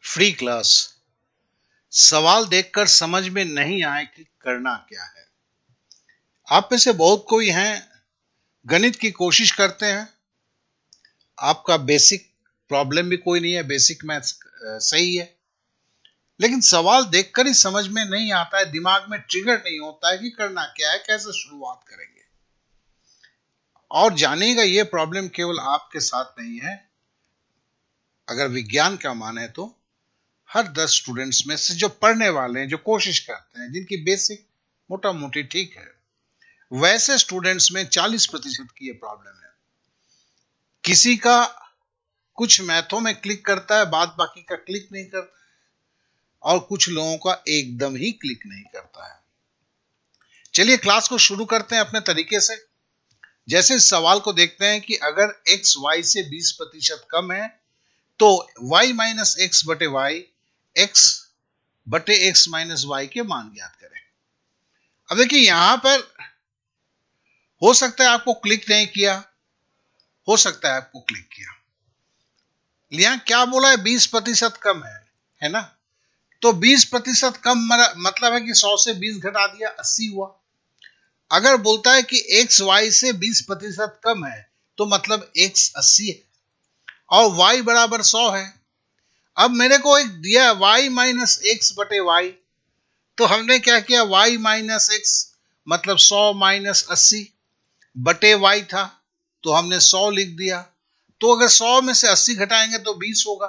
Free class. सवाल देखकर समझ में नहीं आए कि करना क्या है। आप में से बहुत कोई हैं गणित की कोशिश करते हैं, आपका बेसिक प्रॉब्लम भी कोई नहीं है, बेसिक मैथ्स सही है, लेकिन सवाल देखकर ही समझ में नहीं आता है, दिमाग में ट्रिगर नहीं होता है कि करना क्या है, कैसे शुरुआत करेंगे। और जानिएगा ये प्रॉब्लम केवल आपके साथ नहीं है। अगर विज्ञान का माने तो हर 10 स्टूडेंट्स में से जो पढ़ने वाले हैं, जो कोशिश करते हैं, जिनकी बेसिक मोटा मोटी ठीक है, वैसे स्टूडेंट्स में 40% की ये प्रॉब्लम है। किसी का कुछ मैथों में क्लिक करता है, बाद बाकी का क्लिक नहीं करता है, और कुछ लोगों का एकदम ही क्लिक नहीं करता है। चलिए क्लास को शुरू करते हैं अपने तरीके से। जैसे इस सवाल को देखते हैं कि अगर x y से 20% कम है तो y माइनस एक्स बटे वाई x बटे x माइनस वाई के मान ज्ञात करें। अब देखिए यहां पर हो सकता है आपको क्लिक नहीं किया, हो सकता है आपको क्लिक किया। यहां क्या बोला है, 20% कम है ना। तो 20% कम मतलब है कि 100 से 20 घटा दिया, 80 हुआ। अगर बोलता है कि x y से 20% कम है तो मतलब x 80 है और y बराबर 100 है। अब मेरे को एक दिया है y माइनस एक्स बटे वाई, तो हमने क्या किया, y माइनस एक्स मतलब 100 माइनस 80 बटे y था तो हमने 100 लिख दिया। तो अगर 100 में से 80 घटाएंगे तो 20 होगा,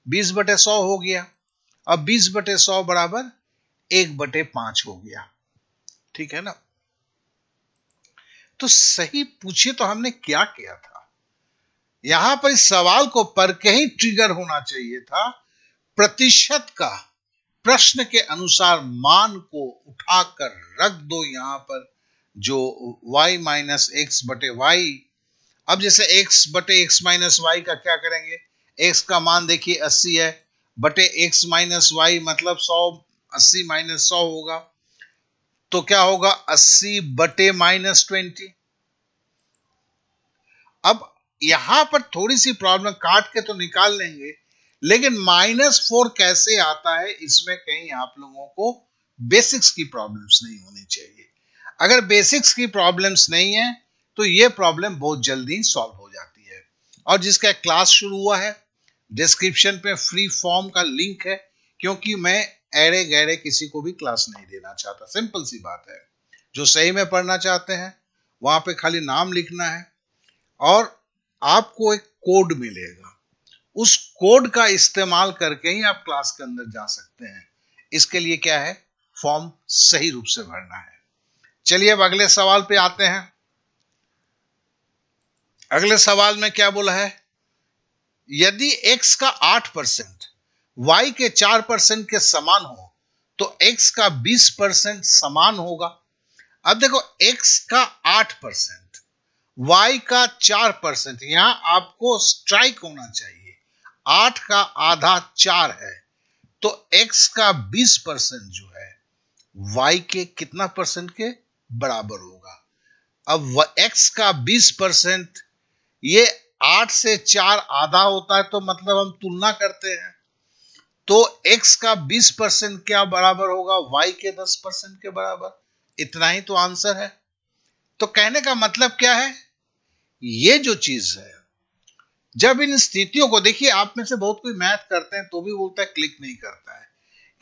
20 बटे 100 हो गया। अब 20 बटे 100 बराबर 1 बटे 5 हो गया, ठीक है ना। तो सही पूछिए तो हमने क्या किया था, यहां पर इस सवाल को पढ़ के ही ट्रिगर होना चाहिए था। प्रतिशत का प्रश्न के अनुसार मान को उठाकर रख दो यहां पर, जो y माइनस एक्स बटे वाई। अब जैसे x बटे एक्स माइनस वाई का क्या करेंगे, x का मान देखिए 80 है, बटे x माइनस वाई मतलब 100, 80 माइनस 100 होगा, तो क्या होगा 80 बटे माइनस 20। अब यहां पर थोड़ी सी प्रॉब्लम काट के तो निकाल लेंगे, लेकिन -4 कैसे आता है, इसमें कहीं आप लोगों को बेसिक्स की प्रॉब्लम्स नहीं होनी चाहिए। अगर बेसिक्स की प्रॉब्लम्स नहीं है तो ये प्रॉब्लम बहुत जल्दी सॉल्व हो जाती है। और जिसका क्लास शुरू हुआ है, डिस्क्रिप्शन पे फ्री फॉर्म का लिंक है, क्योंकि मैं एड़े गहरे किसी को भी क्लास नहीं देना चाहता। सिंपल सी बात है, जो सही में पढ़ना चाहते हैं वहां पे खाली नाम लिखना है और आपको एक कोड मिलेगा, उस कोड का इस्तेमाल करके ही आप क्लास के अंदर जा सकते हैं। इसके लिए क्या है, फॉर्म सही रूप से भरना है। चलिए अब अगले सवाल पे आते हैं। अगले सवाल में क्या बोला है, यदि x का 8% y के 4% के समान हो तो x का 20% समान होगा। अब देखो x का 8%, y का 4%, यहां आपको स्ट्राइक होना चाहिए। 8 का आधा 4 है, तो x का 20% जो है y के कितना परसेंट के बराबर होगा। अब x का 20%, ये 8 से 4 आधा होता है, तो मतलब हम तुलना करते हैं, तो x का 20% क्या बराबर होगा, y के 10% के बराबर। इतना ही तो आंसर है। तो कहने का मतलब क्या है, ये जो चीज है, जब इन स्थितियों को देखिए, आप में से बहुत कोई मैथ करते हैं तो भी बोलता है क्लिक नहीं करता है,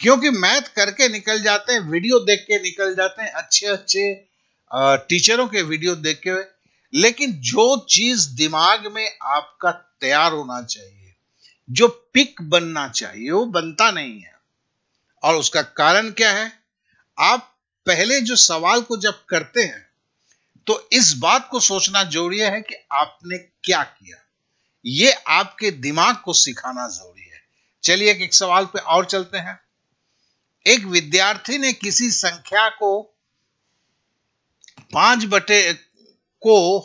क्योंकि मैथ करके निकल जाते हैं, वीडियो देख के निकल जाते हैं, अच्छे अच्छे टीचरों के वीडियो देख के, लेकिन जो चीज दिमाग में आपका तैयार होना चाहिए, जो पिक बनना चाहिए, वो बनता नहीं है। और उसका कारण क्या है, आप पहले जो सवाल को जब करते हैं तो इस बात को सोचना जरूरी है कि आपने क्या किया, ये आपके दिमाग को सिखाना जरूरी है। चलिए एक सवाल पे और चलते हैं। एक विद्यार्थी ने किसी संख्या को 5 बटे को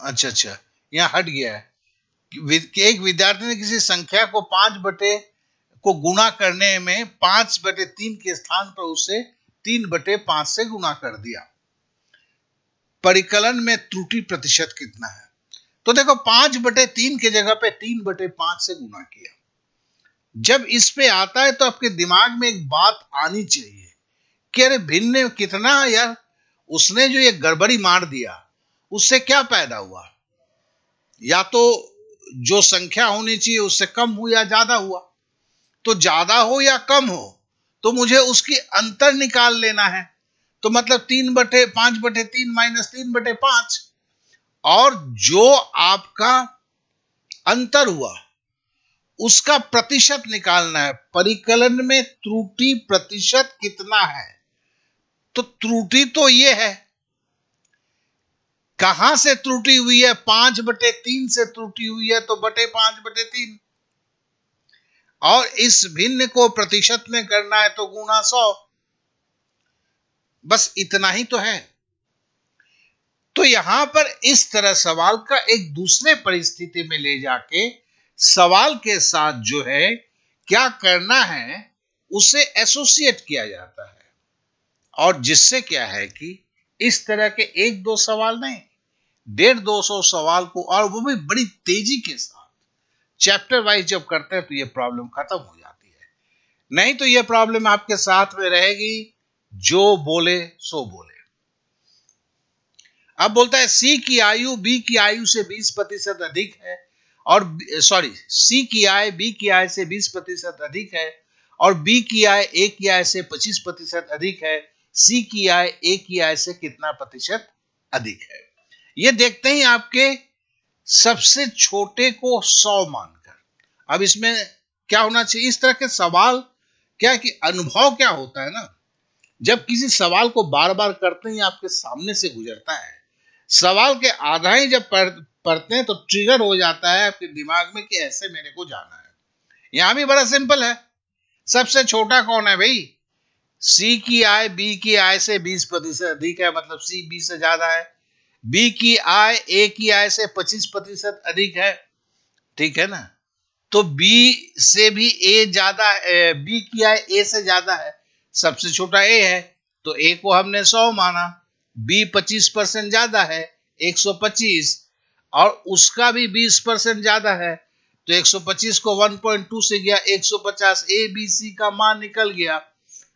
अच्छा यहां हट गया है। एक विद्यार्थी ने किसी संख्या को 5 बटे को गुणा करने में 5/3 के स्थान पर उसे 3/5 से गुणा कर दिया। परिकलन में त्रुटि प्रतिशत कितना है। तो देखो 5/3 के जगह पे 3/5 से गुना किया। जब इस पे आता है तो आपके दिमाग में एक बात आनी चाहिए कि अरे भिन्न कितना यार, उसने जो ये गड़बड़ी मार दिया उससे क्या पैदा हुआ, या तो जो संख्या होनी चाहिए उससे कम हुआ या ज्यादा हुआ। तो ज्यादा हो या कम हो तो मुझे उसकी अंतर निकाल लेना है। तो मतलब 5/3 माइनस 3/5, और जो आपका अंतर हुआ उसका प्रतिशत निकालना है। परिकलन में त्रुटि प्रतिशत कितना है, तो त्रुटि तो ये है, कहां से त्रुटि हुई है, 5/3 से त्रुटि हुई है, तो बटे 5/3, और इस भिन्न को प्रतिशत में करना है तो गुना 100। बस इतना ही तो है। तो यहां पर इस तरह सवाल का एक दूसरे परिस्थिति में ले जाके सवाल के साथ जो है क्या करना है उसे एसोसिएट किया जाता है, और जिससे क्या है कि इस तरह के 1-2 सवाल नहीं, 150-200 सवाल को, और वो भी बड़ी तेजी के साथ चैप्टर वाइज जब करते हैं तो ये प्रॉब्लम खत्म हो जाती है। नहीं तो ये प्रॉब्लम आपके साथ में रहेगी, जो बोले सो बोले। अब बोलता है सी की आयु बी की आयु से 20% अधिक है, और सी की आय बी की आय से 20% अधिक है, और बी की आय ए की आय से 25% अधिक है। सी की आय ए की आय से कितना प्रतिशत अधिक है, ये देखते ही आपके सबसे छोटे को 100 मानकर। अब इसमें क्या होना चाहिए, इस तरह के सवाल क्या कि अनुभव क्या होता है ना, जब किसी सवाल को बार बार करते ही आपके सामने से गुजरता है, सवाल के आधा ही जब पढ़ते हैं तो ट्रिगर हो जाता है आपके दिमाग में कि ऐसे मेरे को जाना है। यहां भी बड़ा सिंपल है, सबसे छोटा कौन है भाई, सी की आय बी की आय से 20% अधिक है, मतलब सी बी से ज्यादा है। बी की आय ए की आय से 25% अधिक है, ठीक है ना। तो बी से भी ए ज्यादा है, बी की आय ए से ज्यादा है, सबसे छोटा ए है, तो ए को हमने 100 माना। बी 25% ज्यादा है, 125, और उसका भी 20% ज्यादा है, तो 125 को 1.2 से गया 150, ए बी सी का मान निकल गया।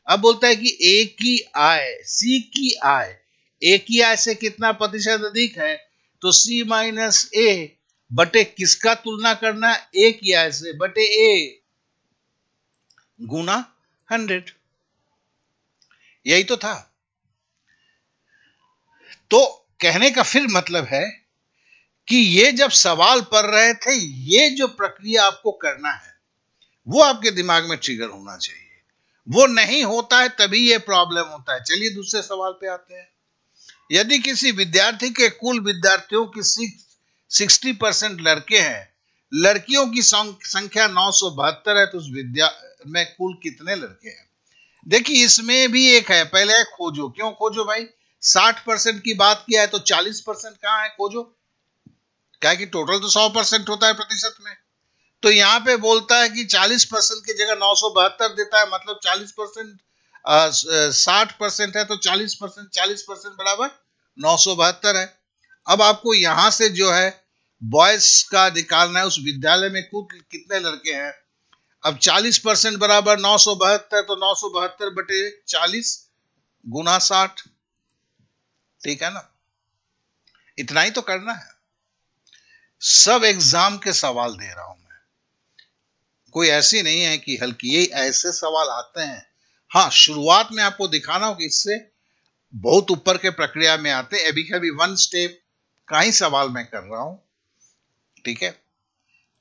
अब बोलता है कि ए की आय सी की आय ए की आय से कितना प्रतिशत अधिक है, तो सी माइनस ए बटे किसका तुलना करना, ए की आय से बटे ए गुना 100। यही तो था। तो कहने का फिर मतलब है कि ये जब सवाल पढ़ रहे थे, ये जो प्रक्रिया आपको करना है वो आपके दिमाग में ट्रिगर होना चाहिए। वो नहीं होता है तभी ये प्रॉब्लम होता है। चलिए दूसरे सवाल पे आते हैं। यदि किसी विद्यार्थी के कुल विद्यार्थियों की 60% लड़के हैं, लड़कियों की संख्या 972 है, तो उस विद्या में कुल कितने लड़के हैं। देखिए इसमें भी एक है, पहले है खोजो। क्यों खोजो भाई, 60% की बात किया है तो 40% कहां है, खोजो। क्या कि टोटल तो 100% होता है प्रतिशत में, तो यहां पे बोलता है कि 40% की जगह 972 देता है, मतलब 40%, 60% है तो 40%, 40% बराबर 972 है। अब आपको यहां से जो है बॉयज का निकालना है, उस विद्यालय में कुल कितने लड़के हैं। अब 40% बराबर 972, तो 972 बटे 40 गुना 60, ठीक है ना। इतना ही तो करना है। सब एग्जाम के सवाल दे रहा हूं मैं, कोई ऐसी नहीं है कि हल्की, ये ऐसे सवाल आते हैं। हाँ, शुरुआत में आपको दिखाना हो कि इससे बहुत ऊपर के प्रक्रिया में आते। अभी कभी 1 स्टेप का ही सवाल मैं कर रहा हूं, ठीक है।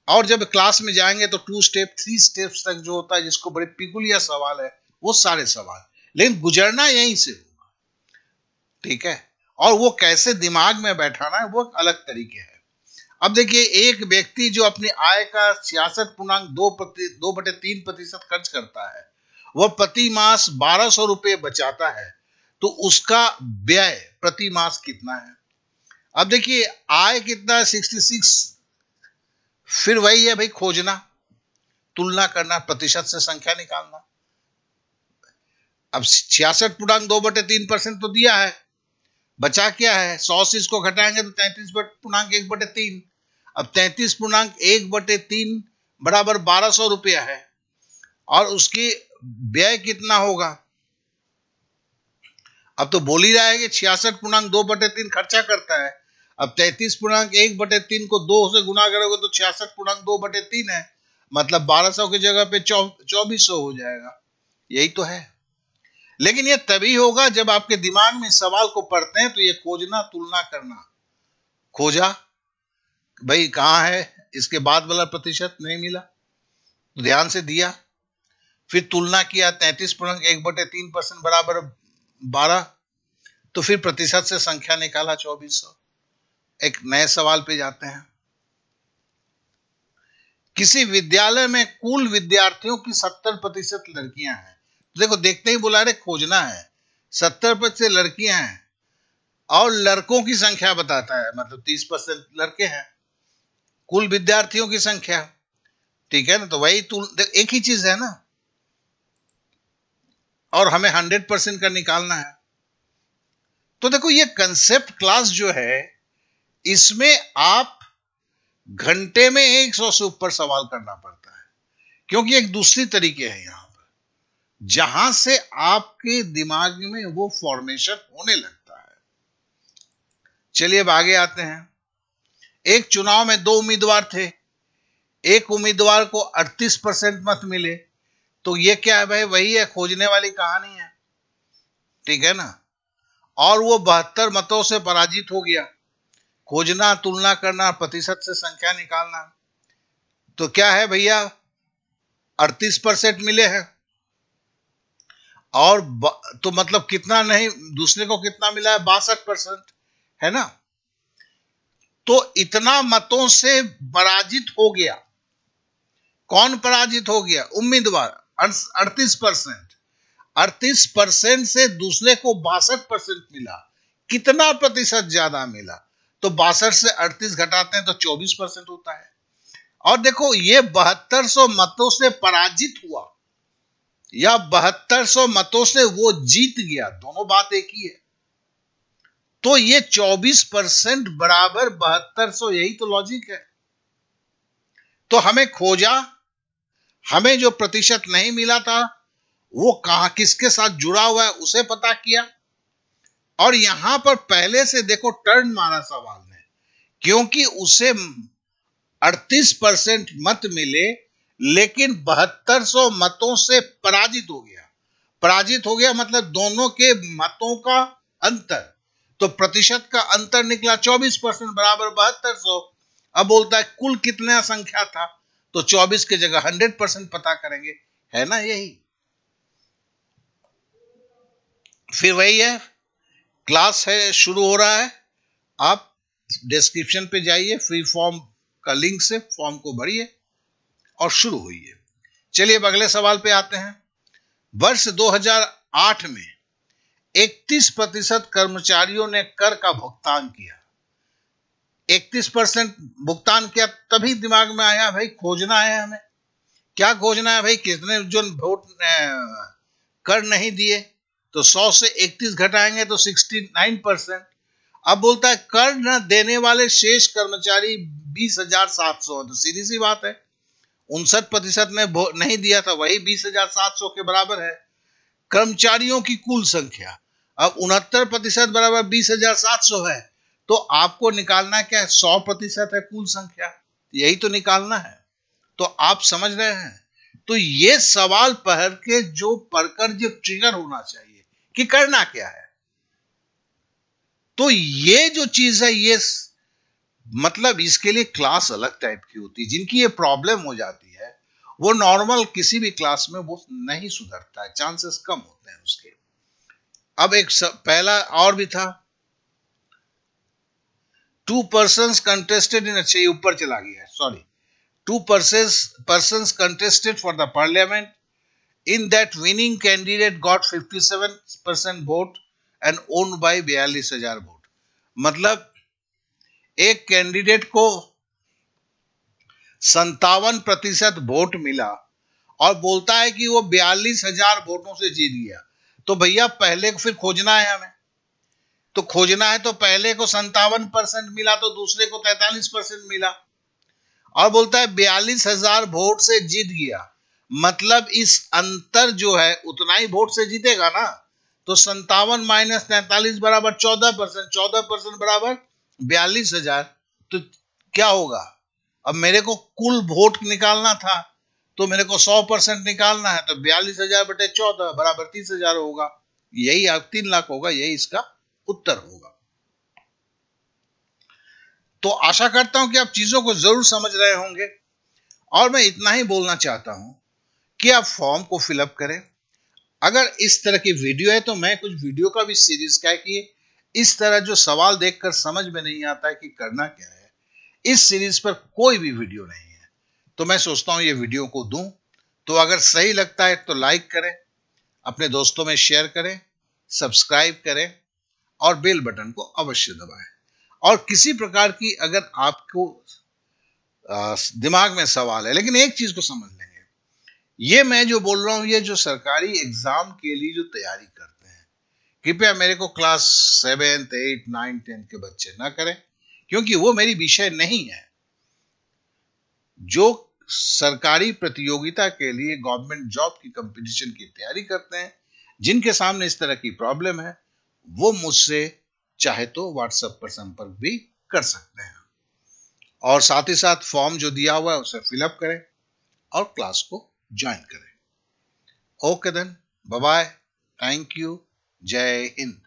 और जब क्लास में जाएंगे तो 2 स्टेप 3 स्टेप्स तक जो होता है, जिसको बड़े पिकुलियर सवाल है, वो सारे सवाल, लेकिन गुजरना यहीं से होगा, ठीक है। और वो कैसे दिमाग में बैठाना है वो अलग तरीके है। अब देखिए, एक व्यक्ति जो अपनी आय का 66.2/3% खर्च करता है, वह प्रति मास 1200 रुपये बचाता है, तो उसका व्यय प्रति मास कितना है। अब देखिए आय कितना है, 66, फिर वही है भाई, खोजना, तुलना करना, प्रतिशत से संख्या निकालना। अब 66.2/3% तो दिया है, बचा क्या है, 100 से इसको घटाएंगे तो 33.1/3, अब 33.1/3 बराबर 1200 रुपया है, और उसकी व्यय कितना होगा? अब तो बोल ही रहा है कि 66.2/3 खर्चा करता है। अब 33.1/3 को 2 से गुना करोगे तो 66.2/3 है, मतलब 1200 की जगह पे 2400 हो जाएगा। यही तो है। लेकिन ये तभी होगा जब आपके दिमाग में सवाल को पढ़ते हैं तो ये खोजना, तुलना करना, खोजा भाई कहां है, इसके बाद वाला प्रतिशत नहीं मिला, ध्यान से दिया, फिर तुलना किया, 33.1/3% बराबर 12, तो फिर प्रतिशत से संख्या निकाला 2400। एक नए सवाल पे जाते हैं। किसी विद्यालय में कुल विद्यार्थियों की 70% लड़कियां हैं। देखो, देखते ही बुला रहे खोजना है, 70% लड़कियां हैं और लड़कों की संख्या बताता है, मतलब 30% लड़के हैं, कुल विद्यार्थियों की संख्या, ठीक है ना। तो वही एक ही चीज है ना, और हमें 100% का निकालना है। तो देखो, ये कंसेप्ट क्लास जो है, इसमें आप घंटे में 100 से ऊपर सवाल करना पड़ता है, क्योंकि एक दूसरी तरीके है यहां पर, जहां से आपके दिमाग में वो फॉर्मेशन होने लगता है। चलिए अब आगे आते हैं। एक चुनाव में 2 उम्मीदवार थे, एक उम्मीदवार को 38% मत मिले, तो ये क्या है भाई? वही है, खोजने वाली कहानी है, ठीक है ना। और वो 72 मतों से पराजित हो गया। खोजना, तुलना करना, प्रतिशत से संख्या निकालना, तो क्या है भैया? 38% मिले हैं, और तो मतलब कितना नहीं, दूसरे को कितना मिला है? 62%, है ना। तो इतना मतों से पराजित हो गया। कौन पराजित हो गया? उम्मीदवार। 38%, 38% से दूसरे को 62% मिला। कितना प्रतिशत ज्यादा मिला? तो 62 से 38 घटाते हैं तो 24% होता है। और देखो, ये 7200 मतों से पराजित हुआ या 7200 मतों से वो जीत गया, दोनों बात एक ही है। तो ये 24% बराबर 7200, यही तो लॉजिक है। तो हमें खोजा, हमें जो प्रतिशत नहीं मिला था वो कहां, किसके साथ जुड़ा हुआ है, उसे पता किया, और यहां पर पहले से देखो टर्न मारा सवाल ने, क्योंकि उसे 38% मत मिले, लेकिन 7200 मतों से पराजित हो गया। पराजित हो गया मतलब दोनों के मतों का अंतर, तो प्रतिशत का अंतर निकला 24% बराबर 7200। अब बोलता है कुल कितना संख्या था, तो 24 की जगह 100% पता करेंगे, है ना यही। फिर वही है, क्लास है, शुरू हो रहा है, आप डिस्क्रिप्शन पे जाइए, फ्री फॉर्म का लिंक से फॉर्म को भरिए और शुरू होइए। चलिए अब अगले सवाल पे आते हैं। वर्ष 2008 में 31% कर्मचारियों ने कर का भुगतान किया। 31% भुगतान किया, तभी दिमाग में आया भाई खोजना है हमें। क्या खोजना है भाई? कितने जो वोट कर नहीं दिए, तो 100 से 31 घटाएंगे तो 69%। अब बोलता है कर न देने वाले शेष कर्मचारी 20,700, तो सीधी सी बात है, 59% ने नहीं दिया था, वही 20,700 के बराबर है। कर्मचारियों की कुल संख्या, अब 69% बराबर 20,700 है, तो आपको निकालना क्या है? 100% है कुल संख्या, यही तो निकालना है। तो आप समझ रहे हैं। तो ये सवाल पढ़ के जो पढ़कर जो ट्रिगर होना चाहिए कि करना क्या है, तो ये जो चीज है, ये मतलब इसके लिए क्लास अलग टाइप की होती है। जिनकी ये प्रॉब्लम हो जाती है, वो नॉर्मल किसी भी क्लास में वो नहीं सुधरता है, चांसेस कम होते हैं उसके। अब एक पहला और भी था, 2 persons contested in, अच्छा ये ऊपर चला गया, sorry. 2 persons contested for the parliament, in that winning candidate got 57% vote and owned by 42,000 vote. मतलब एक कैंडिडेट को 57% वोट मिला और बोलता है कि वो 42,000 वोटों से जीत गया। तो भैया पहले को फिर खोजना है हमें, तो खोजना है तो पहले को 57% मिला तो दूसरे को 43% मिला, और बोलता है 42,000 वोट से जीत गया। मतलब इस अंतर जो है उतना ही वोट से जीतेगा ना। तो 57 माइनस 43 बराबर 14%, 14% बराबर 42,000। तो क्या होगा? अब मेरे को कुल वोट निकालना था, तो मेरे को 100% निकालना है, तो 42,000 बटे 14 बराबर 30,000 होगा। यही 3 लाख होगा, यही इसका उत्तर होगा। तो आशा करता हूं कि आप चीजों को जरूर समझ रहे होंगे। और मैं इतना ही बोलना चाहता हूं कि आप फॉर्म को फिलअप करें। अगर इस तरह की वीडियो है तो मैं कुछ वीडियो का भी सीरीज क्या है कि इस तरह जो सवाल देखकर समझ में नहीं आता है कि करना क्या है, इस सीरीज पर कोई भी वीडियो नहीं है। तो मैं सोचता हूं ये वीडियो को दूं। तो अगर सही लगता है तो लाइक करें, अपने दोस्तों में शेयर करें, सब्सक्राइब करें और बेल बटन को अवश्य दबाएं। और किसी प्रकार की अगर आपको दिमाग में सवाल है, लेकिन एक चीज को समझ लेंगे, ये मैं जो बोल रहा हूं ये जो सरकारी एग्जाम के लिए जो तैयारी करते हैं, कृपया मेरे को class 7th 8th 9th 10th के बच्चे ना करें, क्योंकि वो मेरी विषय नहीं है। जो सरकारी प्रतियोगिता के लिए गवर्नमेंट जॉब की कंपटीशन की तैयारी करते हैं, जिनके सामने इस तरह की प्रॉब्लम है, वो मुझसे चाहे तो व्हाट्सएप पर संपर्क भी कर सकते हैं। और साथ ही साथ फॉर्म जो दिया हुआ है उसे फिलअप करें और क्लास को ज्वाइन करें। Okay then, bye bye, thank you, जय हिंद।